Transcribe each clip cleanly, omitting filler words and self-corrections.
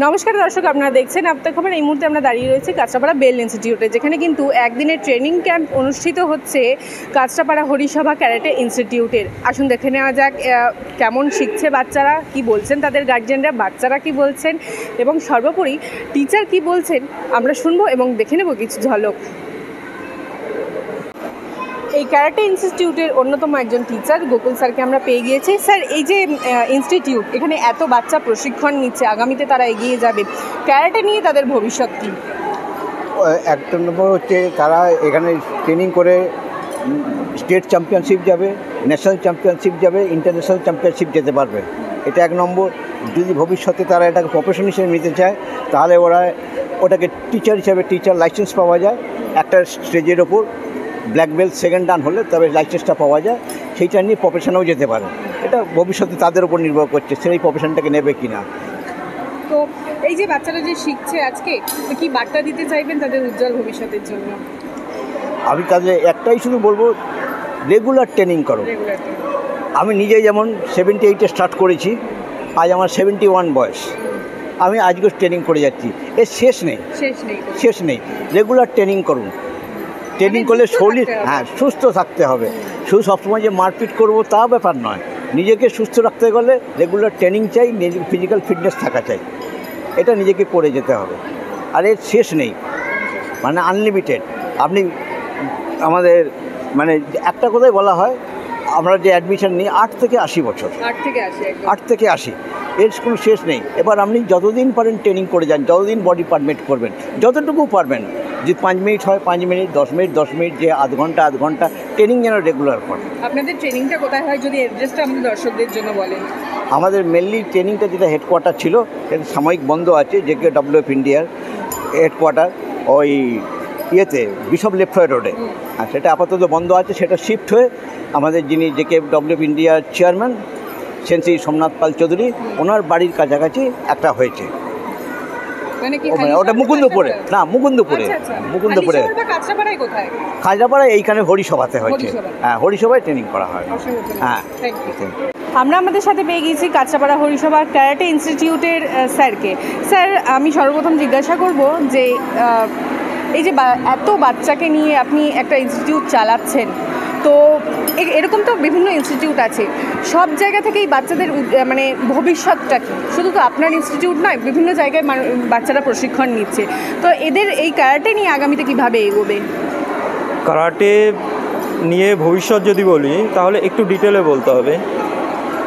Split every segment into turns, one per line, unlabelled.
নমস্কার দর্শক, আপনারা দেখছেন আপনার খবর। এই মুহূর্তে আমরা দাঁড়িয়ে রয়েছি কাঁচরাপাড়া বেল ইনস্টিটিউটে, যেখানে কিন্তু একদিনের ট্রেনিং ক্যাম্প অনুষ্ঠিত হচ্ছে কাঁচরাপাড়া হরিসভা ক্যারাটে ইনস্টিটিউটের। আসুন দেখে নেওয়া যাক কেমন শিখছে বাচ্চারা, কি বলছেন তাদের গার্জিয়ানরা, বাচ্চারা কি বলছেন এবং সর্বোপরি টিচার কি বলছেন আমরা শুনবো এবং দেখে নেব কিছু ঝলক। এই ক্যারাটে ইনস্টিটিউটের অন্যতম একজন টিচার গোকুল স্যারকে আমরা পেয়ে গিয়েছি। স্যার, এই যে ইনস্টিটিউট, এখানে এত বাচ্চা প্রশিক্ষণ নিচ্ছে, আগামীতে তারা এগিয়ে যাবে, ক্যারাটে নিয়ে তাদের ভবিষ্যৎ কী?
একটা নম্বর হচ্ছে তারা এখানে ট্রেনিং করে স্টেট চ্যাম্পিয়নশিপ যাবে, ন্যাশনাল চ্যাম্পিয়নশিপ যাবে, ইন্টারন্যাশনাল চ্যাম্পিয়নশিপ যেতে পারবে। এটা এক নম্বর। যদি ভবিষ্যতে তারা এটাকে প্রফেশন হিসেবে নিতে চায়, তাহলে ওটাকে টিচার হিসেবে টিচার লাইসেন্স পাওয়া যায়। একটা স্টেজের ওপর ব্ল্যাক বেল্ট সেকেন্ড ডান হলে তবে লাইসেন্সটা পাওয়া যায়, সেইটা নিয়ে প্রফেশনেও যেতে পারে। এটা ভবিষ্যতে তাদের উপর নির্ভর করছে সেই প্রফেশনটাকে নেবে কি না।
তো এই যে বাচ্চারা যে শিখছে আজকে, তো কি বার্তা দিতে চাইবেন তাদের উজ্জ্বল ভবিষ্যতের জন্য?
আমি তাদের একটাই শুধু বলবো, রেগুলার ট্রেনিং করো। আমি নিজে যেমন 78-এ স্টার্ট করেছি, আজ আমার 71 বয়স। আমি আজকে ট্রেনিং করে যাচ্ছি, এর শেষ নেই। রেগুলার ট্রেনিং করুন। ট্রেনিং করলে শরীর সুস্থ থাকতে হবে। শুধু সবসময় যে মারপিট করবো তা ব্যাপার নয়, নিজেকে সুস্থ রাখতে গেলে রেগুলার ট্রেনিং চাই, ফিজিক্যাল ফিটনেস থাকা চাই। এটা নিজেকে করে যেতে হবে, আর এর শেষ নেই, মানে আনলিমিটেড। আপনি আমাদের একটা কথাই বলা হয়, আমরা যে অ্যাডমিশন নিই 8 থেকে 80 বছর, 8 থেকে 80, এর কোনো শেষ নেই। এবার আপনি যতদিন পারেন ট্রেনিং করে যান, যতদিন বডি পারমিট করবেন, যতটুকু পারবেন। যদি 5 মিনিট হয় 5 মিনিট, 10 মিনিট 10 মিনিট, যে আধ ঘন্টা ট্রেনিং যেন রেগুলার করেন।
আপনাদের ট্রেনিংটা কোথায় হয় যদি অ্যাড্রেসটা আমাদের দর্শকদের জন্য বলেন?
আমাদের মেনলি ট্রেনিংটা যেটা হেডকোয়ার্টার ছিল, এটা সাময়িক বন্ধ আছে। JKWF ইন্ডিয়ার হেডকোয়ার্টার ওই বিশপ লেফ্টওয়ে রোডে, আর সেটা আপাতত বন্ধ আছে। সেটা শিফট হয়ে আমাদের যিনি JKWF ইন্ডিয়ার চেয়ারম্যান শ্রী সোমনাথ পাল চৌধুরী, ওনার বাড়ির কাছাকাছি একটা হয়েছে। ওটা মুকুন্দপুরে। কাঁচরাপাড়ায় এইখানে হরিসভাতে হয়েছে। হরিসভায় ট্রেনিং করা হয়।
আমরা আমাদের সাথে পেয়ে গিয়েছি কাঁচরাপাড়া হরিসভা ক্যারাটে ইনস্টিটিউটের স্যারকে। স্যার, আমি সর্বপ্রথম জিজ্ঞাসা করব যে এই যে এত বাচ্চাকে নিয়ে আপনি একটা ইনস্টিটিউট চালাচ্ছেন, তো এরকম তো বিভিন্ন ইনস্টিটিউট আছে, সব জায়গা থেকেই বাচ্চাদের ভবিষ্যৎটা কী? শুধু তো আপনার ইনস্টিটিউট নয়, বিভিন্ন জায়গায় বাচ্চারা প্রশিক্ষণ নিচ্ছে, তো এদের এই ক্যারাটে নিয়ে আগামীতে কীভাবে এগোবে?
কারাটে নিয়ে ভবিষ্যৎ যদি বলি তাহলে একটু ডিটেলে বলতে হবে।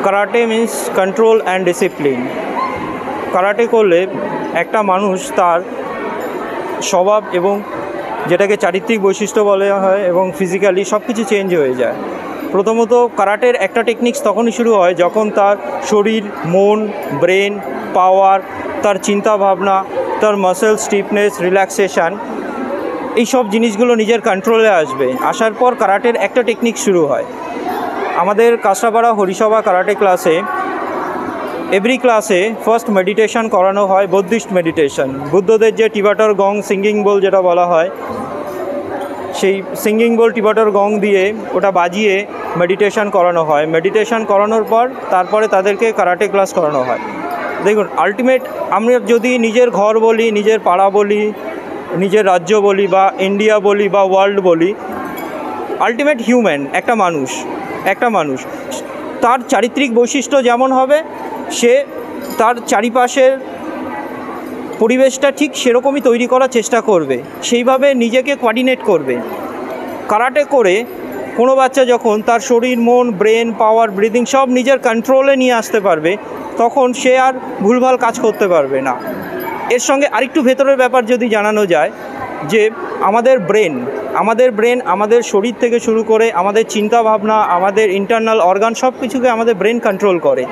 Karate means control and discipline. Karate করলে একটা মানুষ তার স্বভাব এবং যেটাকে চারিত্রিক বৈশিষ্ট্য বলা হয় এবং ফিজিক্যালি সব কিছু চেঞ্জ হয়ে যায়। প্রথমত কারাটের একটা টেকনিক্স তখনই শুরু হয় যখন তার শরীর, মন, ব্রেন, পাওয়ার, তার চিন্তা ভাবনা, তার মাসেল স্টিফনেস, রিল্যাক্সেশন, এই সব জিনিসগুলো নিজের কন্ট্রোলে আসবে। আসার পর কারাটের একটা টেকনিক শুরু হয়। আমাদের কাঁচরাপাড়া হরিসভা কারাটে ক্লাসে এভরি ক্লাসে ফার্স্ট মেডিটেশন করানো হয়, বুদ্ধিস্ট মেডিটেশন। বুদ্ধদের যে টিবেটার গং সিঙ্গিং বোল যেটা বলা হয়, সেই সিঙ্গিং বোল টিবেটার গং দিয়ে ওটা বাজিয়ে মেডিটেশন করানো হয়। মেডিটেশন করানোর পর তারপরে তাদেরকে কারাটে ক্লাস করানো হয়। দেখুন, আলটিমেট আমরা যদি নিজের ঘর বলি, নিজের পাড়া বলি, নিজের রাজ্য বলি, বা ইন্ডিয়া বলি, বা ওয়ার্ল্ড বলি, আলটিমেট হিউম্যান একটা মানুষ তার চারিত্রিক বৈশিষ্ট্য যেমন হবে, সে তার চারিপাশের পরিবেশটা ঠিক সেরকমই তৈরি করার চেষ্টা করবে, সেইভাবে নিজেকে কোঅর্ডিনেট করবে। কারাটে করে কোনো বাচ্চা যখন তার শরীর, মন, ব্রেন, পাওয়ার, ব্রিদিং সব নিজের কন্ট্রোলে নিয়ে আসতে পারবে, তখন সে আর ভুলভাল কাজ করতে পারবে না। এর সঙ্গে আরেকটু ভেতরের ব্যাপার যদি জানানো যায়, যে আমাদের ব্রেন আমাদের শরীর থেকে শুরু করে আমাদের চিন্তা ভাবনা, আমাদের ইন্টারনাল অর্গান সব কিছুকে আমাদের ব্রেন কন্ট্রোল করে।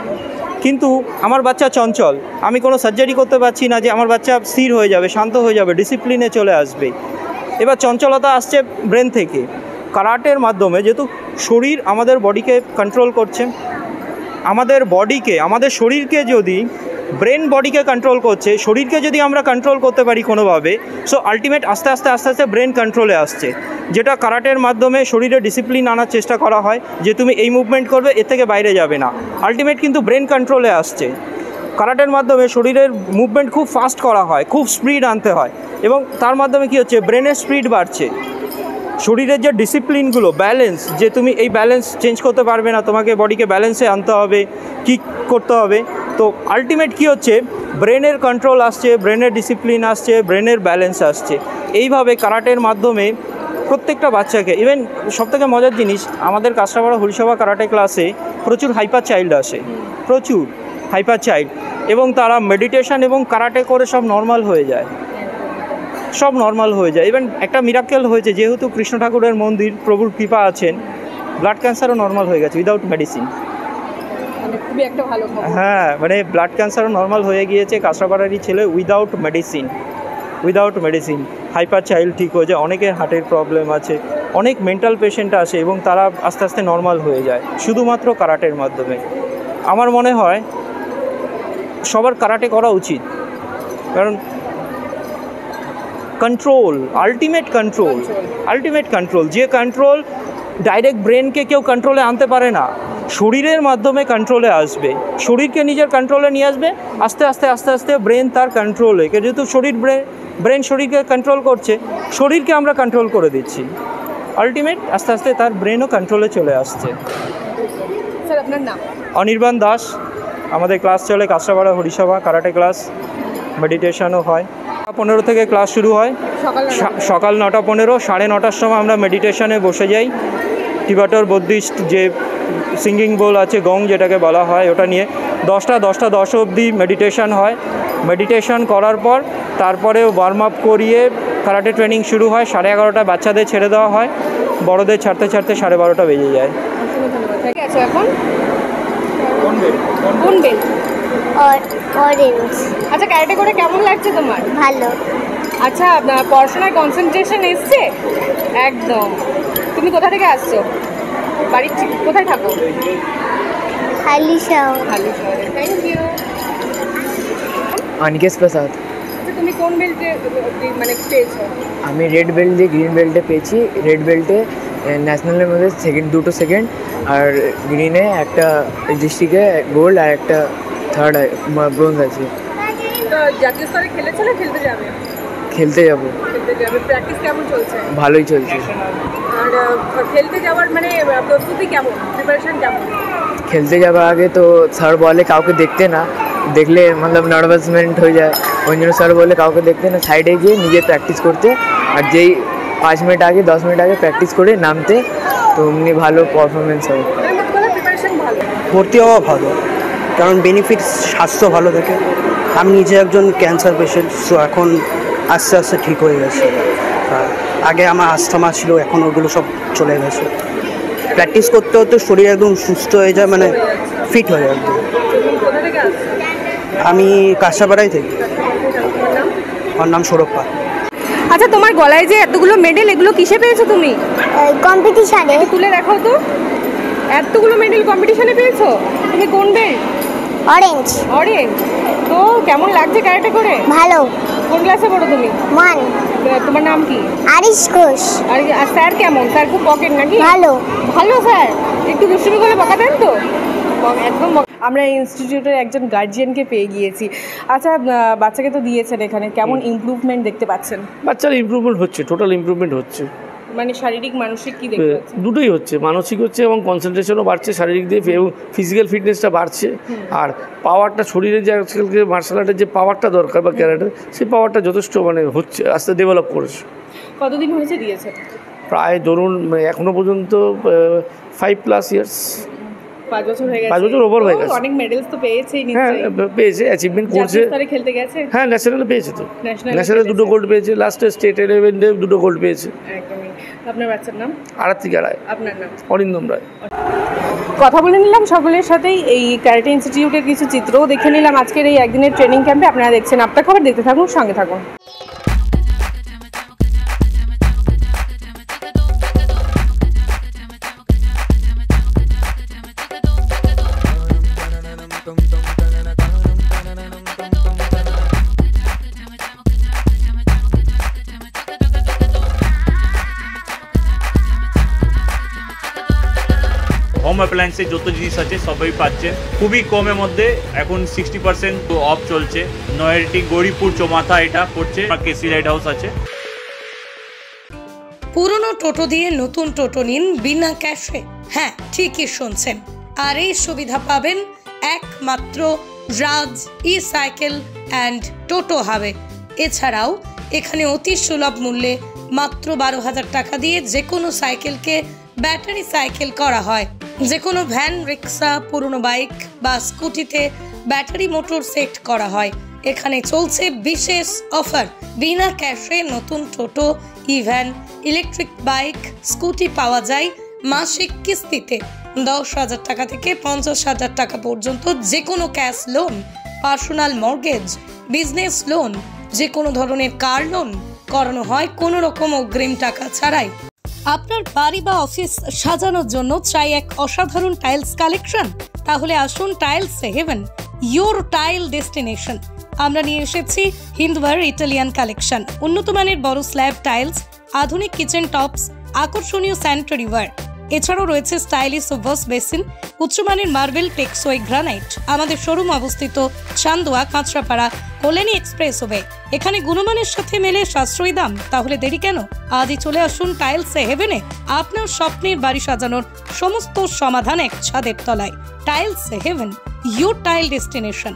কিন্তু আমার বাচ্চা চঞ্চল, আমি কোনো সার্জারি করতে পারছি না যে আমার বাচ্চা স্থির হয়ে যাবে, শান্ত হয়ে যাবে, ডিসিপ্লিনে চলে আসবে। এবার চঞ্চলতা আসছে ব্রেন থেকে। কারাটের মাধ্যমে যেহেতু শরীর আমাদের বডিকে কন্ট্রোল করছে, আমাদের শরীরকে যদি ব্রেন বডিকে কন্ট্রোল করছে, শরীরকে যদি আমরা কন্ট্রোল করতে পারি কোনোভাবে, সো আলটিমেট আস্তে আস্তে ব্রেন কন্ট্রোলে আসছে, যেটা কারাটের মাধ্যমে শরীরে ডিসিপ্লিন আনার চেষ্টা করা হয় যে তুমি এই মুভমেন্ট করবে, এর থেকে বাইরে যাবে না। আলটিমেট কিন্তু ব্রেন কন্ট্রোলে আসছে। কারাটের মাধ্যমে শরীরের মুভমেন্ট খুব ফাস্ট করা হয়, খুব স্পিড আনতে হয়, এবং তার মাধ্যমে কী হচ্ছে, ব্রেনের স্পিড বাড়ছে। শরীরের যে ডিসিপ্লিনগুলো, ব্যালেন্স, যে তুমি এই ব্যালেন্স চেঞ্জ করতে পারবে না, তোমাকে বডিকে ব্যালেন্সে আনতে হবে, কী করতে হবে। তো আলটিমেট কী হচ্ছে, ব্রেনের কন্ট্রোল আসছে, ব্রেনের ডিসিপ্লিন আসছে, ব্রেনের ব্যালেন্স আসছে। এইভাবে কারাটের মাধ্যমে প্রত্যেকটা বাচ্চাকে, ইভেন সবথেকে মজার জিনিস, আমাদের কাঁচরাপাড়া হরিসভা কারাটে ক্লাসে প্রচুর হাইপার চাইল্ড আসে, প্রচুর হাইপার চাইল্ড, এবং তারা মেডিটেশন এবং কারাটে করে সব নর্মাল হয়ে যায়, সব নর্মাল হয়ে যায়। ইভেন একটা মিরাক্কেল হয়েছে, যেহেতু কৃষ্ণ ঠাকুরের মন্দির, প্রভুর কৃপা আছেন, ব্লাড ক্যান্সারও নর্মাল হয়ে গেছে উইদাউট মেডিসিন।
খুবই একটা ভালো খবর।
হ্যাঁ, মানে ব্লাড ক্যান্সারও নর্মাল হয়ে গিয়েছে কাঁচরাপাড়ারই ছেলে উইদাউট মেডিসিন। হাইপার চাইল্ড ঠিক হয়ে যায়। অনেকের হার্টের প্রবলেম আছে, অনেক মেন্টাল পেশেন্ট আসে, এবং তারা আস্তে আস্তে নর্মাল হয়ে যায় শুধুমাত্র কারাটের মাধ্যমে। আমার মনে হয় সবার কারাটে করা উচিত, কারণ কন্ট্রোল, আলটিমেট কন্ট্রোল, যে কন্ট্রোল ডাইরেক্ট ব্রেনকে কেউ কন্ট্রোলে আনতে পারে না, শরীরের মাধ্যমে কন্ট্রোলে আসবে, শরীরকে নিজের কন্ট্রোলে নিয়ে আসবে, আস্তে আস্তে ব্রেন তার কন্ট্রোলে, যেহেতু ব্রেন শরীরকে কন্ট্রোল করছে, শরীরকে আমরা কন্ট্রোল করে দিচ্ছি, আলটিমেট আস্তে আস্তে তার ব্রেনও কন্ট্রোলে চলে আসছে।
স্যার আপনার নাম?
অনির্বাণ দাস। আমাদের ক্লাস চলে কাঁচরাপাড়া হরিসভা কারাটে ক্লাস, মেডিটেশনও হয়। 15 থেকে ক্লাস শুরু হয়, সকাল 9:15, 9:30 সময় আমরা মেডিটেশনে বসে যাই। টিবেটার বুদ্ধিস্ট যে সিঙ্গিং বোল আছে, গং যেটাকে বলা হয়, ওটা নিয়ে 10:10 অবধি মেডিটেশন হয়। মেডিটেশন করার পর তারপরে ওয়ার্ম আপ করিয়ে কারাটে ট্রেনিং শুরু হয়। 11:30 বাচ্চাদের ছেড়ে দেওয়া হয়, বড়দের ছাড়তে 12:30 বেজে যায়।
এখন কোন বেল?
অরেঞ্জ।
আচ্ছা, ক্যারাটে করে কেমন লাগছে তোমার?
ভালো।
আচ্ছা, পড়াশোনায় কনসেন্ট্রেশন এসছে একদম? তুমি কোথা থেকে আসছো? বাড়ির কোথায় থাকো?
হালিশহর।
হালিশহরে। Thank you.
অনিকেশ প্রসাদ।
আচ্ছা, তুমি কোন বেল্টে মানে পেয়েছো?
আমি রেড বেল্ট দিয়ে গ্রিন বেল্টে পেয়েছি। রেড বেল্টে ন্যাশনালের মধ্যে দুটো সেকেন্ড, আর গ্রিনে একটা ডিস্ট্রিক্টে গোল্ড আর একটা থার্ড ব্রোঞ্জ আছে।
তো জাতীয় স্তরে খেলেছো না খেলতে যাবে?
খেলতে যাবো।
প্র্যাকটিস কেমন চলছে?
ভালোই চলছে।
আর খেলতে যাওয়ার মানে প্রস্তুতি কেমন, প্রিপারেশন কেমন?
খেলতে যাওয়ার আগে তো স্যার বলে কাউকে দেখতে না, দেখলে মতলব নার্ভাসমেন্ট হয়ে যায়, ওই জন্য স্যার বলে কাউকে দেখতে না, সাইডে গিয়ে নিজে প্র্যাকটিস করতে, আর যেই 5 মিনিট আগে 10 মিনিট আগে প্র্যাকটিস করে নামতে, তো এমনি ভালো পারফরমেন্স হবে।
ভর্তি হওয়া ভালো, কারণ বেনিফিট স্বাস্থ্য ভালো থাকে। আমি নিজে একজন ক্যান্সার পেশেন্ট, সো এখন আস্তে আস্তে ঠিক হয়ে গেছে। আর আগে আমার আস্থমা ছিল, এখন ওগুলো সব চলে গেছে। প্র্যাকটিস করতে হতে শরীর একদম সুস্থ হয়ে যায়, মানে ফিট হয়ে যায় একদম। আমি কাঁচরাপাড়ায় থাকি। আমার নাম সৌরভ পাল।
আচ্ছা, তোমার গলায় যে এতগুলো মেডেল, এগুলো কিসে পেয়েছো তুমি?
কম্পিটিশনে।
তুলে দেখাও তো, এতগুলো মেডেল কম্পিটিশনে পেয়েছো। তুমি কোন বেল্ট?
অরেঞ্জ।
অরেঞ্জ। তো কেমন লাগছে ক্যারাটে করে?
ভালো।
কোন ক্লাসে পড়ো তুমি?
1।
তোমার নাম কি?
আরিশ ঘোষ।
আর স্যার কেমন? স্যার খুব পকেট নাকি?
ভালো।
ভালো স্যার, একটু দুষ্টুমি করে বকা দেন তো? একদম। আমরা ইনস্টিটিউটের একজন গার্জিয়ানকে পেয়ে গিয়েছি। আচ্ছা, বাচ্চাকে তো দিয়েছেন এখানে, কেমন ইমপ্রুভমেন্ট দেখতে পাচ্ছেন?
বাচ্চার ইমপ্রুভমেন্ট হচ্ছে, টোটাল ইমপ্রুভমেন্ট হচ্ছে,
মানে শারীরিক মানসিক কি দেখতে পাচ্ছেন?
দুটোই হচ্ছে, মানসিক হচ্ছে এবং কনসেন্ট্রেশনও বাড়ছে, শারীরিক দিয়ে এবং ফিজিক্যাল ফিটনেসটা বাড়ছে। আর পাওয়ারটা, শরীরে যে আজকালকে মার্শাল আর্টের যে পাওয়ারটা দরকার বা ক্যারাটের, সেই পাওয়ারটা যথেষ্ট মানে হচ্ছে, আস্তে ডেভেলপ করেছে।
কতদিন হয়েছে দিয়েছেন?
প্রায় ধরুন এখনো পর্যন্ত 5+ ইয়ার্স।
5 বছর হয়ে গেছে।
5 বছর ওভার হয়ে গেছে।
অনেক মেডেলস তো পেয়েছেই
হ্যাঁ,
নিশ্চয়ই।
পেয়েছে, অ্যাচিভমেন্ট করছে।
জাতীয় স্তরে খেলতে গেছে?
হ্যাঁ, ন্যাশনালে পেয়েছে, তো
ন্যাশনালে
ন্যাশনালে 2টো গোল্ড পেয়েছে, লাস্টে স্টেট ইভেন্টে 2টো গোল্ড পেয়েছে।
একদমই। আপনার বাচ্চার নাম?
আরাত্রিকা রায়।
আপনার নাম?
অরিন্দম রায়।
কথা বলে নিলাম সকলের সাথেই, এই ক্যারাটে ইনস্টিটিউটের কিছু চিত্রও দেখে নিলাম আজকের এই একদিনের ট্রেনিং ক্যাম্পে। আপনারা দেখছেন আপনার খবর, দেখতে থাকুন, সঙ্গে থাকুন।
হোম অ্যাপ্লায়েন্সের যত জিনিস আছে সবই পাচ্ছেন খুবই কমের মধ্যে। এখন 60% অফ চলছে। নয়ারটি গৌরীপুর চৌমাথা এটা পড়ছে, কেসি লাইট হাউস আছে।
পুরনো টোটো দিয়ে নতুন টোটো নিন বিনা ক্যাশে। হ্যাঁ, ঠিকই শুনছেন। আর এই সুবিধা পাবেন একমাত্র রাজ ই সাইকেল অ্যান্ড টোটো হাবে। এছাড়াও এখানে অতি সুলভ মূল্যে মাত্র 12,000 টাকা দিয়ে যে কোনো সাইকেলকে ব্যাটারি সাইকেল করা হয়। যে কোনো ভ্যান, রিক্সা, পুরনো বাইক বা স্কুটিতে ব্যাটারি মোটর সেট করা হয়। এখানে চলছে বিশেষ অফার। বিনা ক্যাশে নতুন টোটো, ইভ্যান, ইলেকট্রিক বাইক, স্কুটি পাওয়া যায় মাসিক কিস্তিতে। 10,000 টাকা থেকে 50,000 টাকা পর্যন্ত যে কোনো cash loan, personal mortgage, business loan, যে কোনো ধরনের কার লোন করানো হয় কোনো রকম অগ্রিম টাকা ছাড়াই। আপনার বাড়ি বা অফিস সাজানোর জন্য চাই এক অসাধারণ টাইলস কালেকশন? তাহলে আসুন tiles heaven, your tile destination. আমরা নিয়ে এসেছি হিন্দওয়ার ইটালিয়ান কালেকশন। উন্নত মানের বড় স্ল্যাব টাইলস, আধুনিক কিচেন টপস, আকর্ষণীয় স্যানিটারি ওয়্যার। এছাড়াও রয়েছে স্টাইলিশ ওয়াশ বেসিন, উচ্চমানের মার্বেল, টেক্সওয়ে গ্রানাইট। আমাদের শোরুম অবস্থিত চান্দোয়া, কাঁচরাপাড়া, কল্যাণী এক্সপ্রেসওয়ে। এখানে গুণমানের সাথে মেলে সাশ্রয়ী দাম। তাহলে দেরি কেন? আজই চলে আসুন টাইলস হেভেনে। আপনার স্বপ্নের বাড়ি সাজানোর সমস্ত সমাধান এক ছাদের তলায়। Tiles heaven, your tile destination.